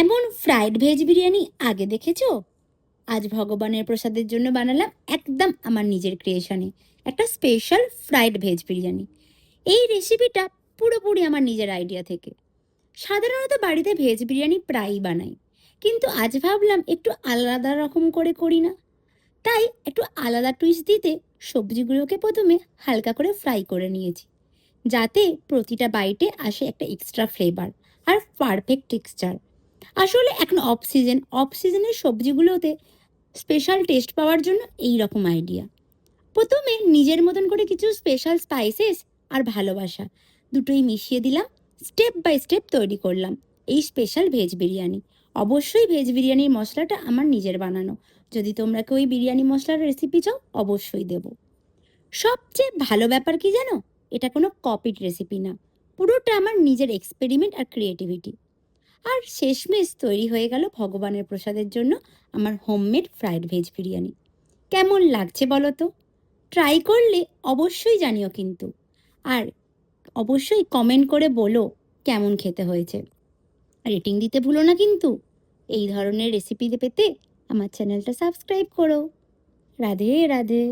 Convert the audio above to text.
এমন fried veg biryani আগে দেখেছো? আজ ভগবানের প্রসাদের জন্য বানালাম একদম আমার নিজের ক্রিয়েশনে একটা স্পেশাল ফ্রাইড ভেজ বিরিয়ানি। এই রেসিপিটা পুরোপুরি আমার নিজের আইডিয়া থেকে। সাধারণত বাড়িতে ভেজ বিরিয়ানি প্রায়ই বানাই, কিন্তু আজ ভাবলাম একটু আলাদা রকম করে করি না। তাই একটু আলাদা টুইস্ট দিতে সবজিগুলোকে প্রথমে হালকা করে ফ্রাই করে নিয়েছি, যাতে প্রতিটা বাইটে আসে একটা এক্সট্রা ফ্লেভার আর পারফেক্ট টেক্সচার। আসলে এখন অফ সিজনের সবজিগুলোতে স্পেশাল টেস্ট পাওয়ার জন্য এই রকম আইডিয়া। প্রথমে নিজের মতন করে কিছু স্পেশাল স্পাইসেস আর ভালোবাসা দুটোই মিশিয়ে দিলাম। স্টেপ বাই স্টেপ তৈরি করলাম এই স্পেশাল ভেজ বিরিয়ানি। অবশ্যই ভেজ বিরিয়ানির মশলাটা আমার নিজের বানানো। যদি তোমরা কেউ ওই বিরিয়ানি মশলার রেসিপি চাও, অবশ্যই দেবো। সবচেয়ে ভালো ব্যাপার কি জানো? এটা কোনো কপিড রেসিপি না, পুরোটা আমার নিজের এক্সপেরিমেন্ট আর ক্রিয়েটিভিটি। আর শেষমেশ তৈরি হয়ে গেল ভগবানের প্রসাদের জন্য আমার হোমমেড ফ্রাইড ভেজ বিরিয়ানি। কেমন লাগছে বলো তো? ট্রাই করলে অবশ্যই জানিও কিন্তু। আর অবশ্যই কমেন্ট করে বলো কেমন খেতে হয়েছে। রেটিং দিতে ভুলো না কিন্তু। এই ধরনের রেসিপি পেতে আমার চ্যানেলটা সাবস্ক্রাইব করো। রাধে রাধে।